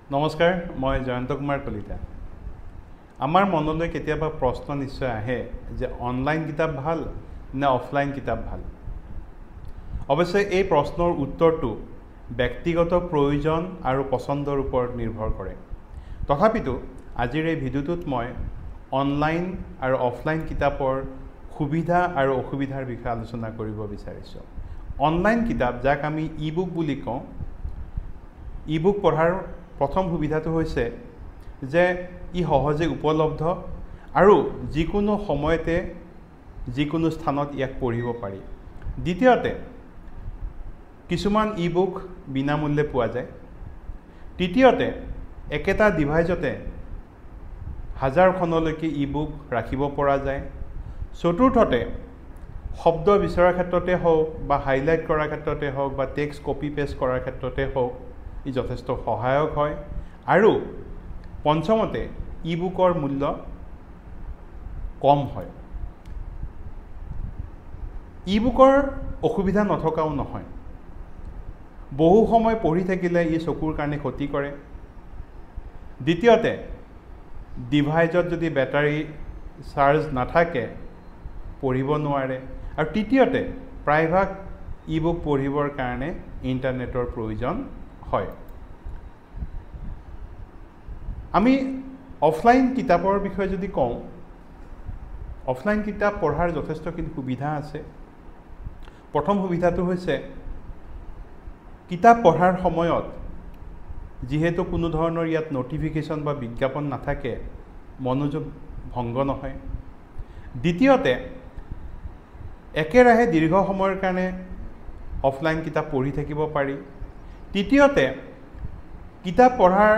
নমস্কাৰ, মই জয়ন্ত কুমাৰ কলিতা। আমাৰ মনলৈ কেতিয়াবা প্ৰশ্ন নিশ্চয় আহে যে অনলাইন কিতাপ ভাল নে অফলাইন কিতাপ ভাল। অৱশ্যে এই প্ৰশ্নৰ উত্তৰটো ব্যক্তিগত প্ৰয়োজন আৰু পচন্দৰ ওপৰত নিৰ্ভৰ কৰে। তথাপিতো আজিৰ এই ভিডিঅ'টোত মই অনলাইন আৰু অফলাইন কিতাপৰ সুবিধা আৰু অসুবিধাৰ বিষয়ে আলোচনা কৰিব বিচাৰিছোঁ। অনলাইন কিতাপ, যাক আমি ই বুক বুলি কওঁ, ই বুক পঢ়াৰ প্ৰথম সুবিধাটো হৈছে যে ই সহজে উপলব্ধ আৰু যিকোনো সময়তে যিকোনো স্থানত ইয়াক পঢ়িব পাৰি। দ্বিতীয়তে, কিছুমান ই বুক বিনামূল্যে পোৱা যায়। তৃতীয়তে, একেটা ডিভাইচতে হাজাৰখনলৈকে ই বুক ৰাখিব পৰা যায়। চতুৰ্থতে, শব্দ বিচৰাৰ ক্ষেত্ৰতে হওক বা হাইলাইট কৰাৰ ক্ষেত্ৰতে হওক বা টেক্সট কপি পেষ্ট কৰাৰ ক্ষেত্ৰতে হওক ই যথেষ্ট সহায়ক হয়। আৰু পঞ্চমতে, ই বুকৰ মূল্য কম হয়। ই বুকৰ অসুবিধা নথকাও নহয়। বহু সময় পঢ়ি থাকিলে ই চকুৰ কাৰণে ক্ষতি কৰে। দ্বিতীয়তে, ডিভাইচত যদি বেটাৰী চাৰ্জ নাথাকে পঢ়িব নোৱাৰে। আৰু তৃতীয়তে, প্ৰায়ভাগ ই বুক পঢ়িবৰ কাৰণে ইণ্টাৰনেটৰ প্ৰয়োজন হয়। আমি অফলাইন কিতাপৰ বিষয়ে যদি কওঁ, অফলাইন কিতাপ পঢ়াৰ যথেষ্টখিনি সুবিধা আছে। প্ৰথম সুবিধাটো হৈছে কিতাপ পঢ়াৰ সময়ত যিহেতু কোনো ধৰণৰ ইয়াত ন'টিফিকেশ্যন বা বিজ্ঞাপন নাথাকে, মনোযোগ ভংগ নহয়। দ্বিতীয়তে, একেৰাহে দীৰ্ঘ সময়ৰ কাৰণে অফলাইন কিতাপ পঢ়ি থাকিব পাৰি। তৃতীয়তে, কিতাপ পঢ়াৰ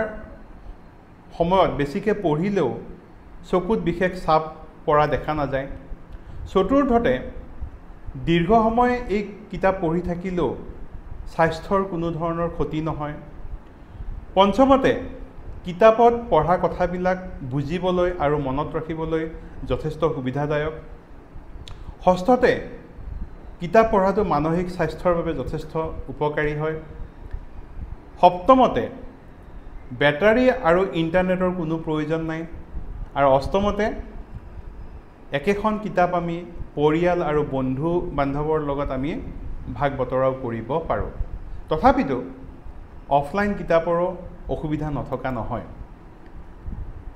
সময়ত বেছিকৈ পঢ়িলেও চকুত বিশেষ চাপ পৰা দেখা নাযায়। চতুৰ্থতে, দীৰ্ঘ সময় এই কিতাপ পঢ়ি থাকিলেও স্বাস্থ্যৰ কোনো ধৰণৰ ক্ষতি নহয়। পঞ্চমতে, কিতাপত পঢ়া কথাবিলাক বুজিবলৈ আৰু মনত ৰাখিবলৈ যথেষ্ট সুবিধাদায়ক। ষষ্ঠতে, কিতাপ পঢ়াটো মানসিক স্বাস্থ্যৰ বাবে যথেষ্ট উপকাৰী হয়। সপ্তমতে, বেটাৰী আৰু ইণ্টাৰনেটৰ কোনো প্ৰয়োজন নাই। আৰু অষ্টমতে, একেখন কিতাপ আমি পৰিয়াল আৰু বন্ধু বান্ধৱৰ লগত আমি ভাগ বতৰাও কৰিব পাৰোঁ। তথাপিতো অফলাইন কিতাপৰো অসুবিধা নথকা নহয়।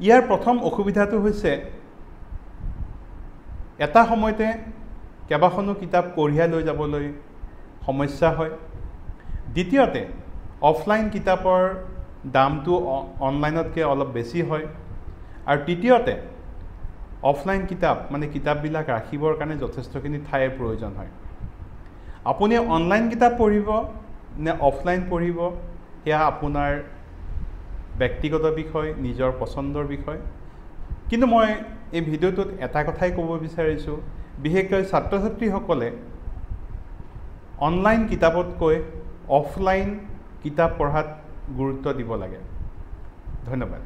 ইয়াৰ প্ৰথম অসুবিধাটো হৈছে এটা সময়তে কেইবাখনো কিতাপ কঢ়িয়াই লৈ যাবলৈ সমস্যা হয়। দ্বিতীয়তে, অফলাইন কিতাপৰ দামটো অনলাইনতকৈ অলপ বেছি হয়। আৰু তৃতীয়তে, অফলাইন কিতাপ মানে কিতাপবিলাক ৰাখিবৰ কাৰণে যথেষ্টখিনি ঠাইৰ প্ৰয়োজন হয়। আপুনি অনলাইন কিতাপ পঢ়িব নে অফলাইন পঢ়িব, সেয়া আপোনাৰ ব্যক্তিগত বিষয়, নিজৰ পচন্দৰ বিষয়। কিন্তু মই এই ভিডিঅ'টোত এটা কথাই ক'ব বিচাৰিছোঁ, বিশেষকৈ ছাত্ৰ ছাত্ৰীসকলে অনলাইন কিতাপতকৈ অফলাইন কিতাপ পঢ়াত গুৰুত্ব দিব লাগে। ধন্যবাদ।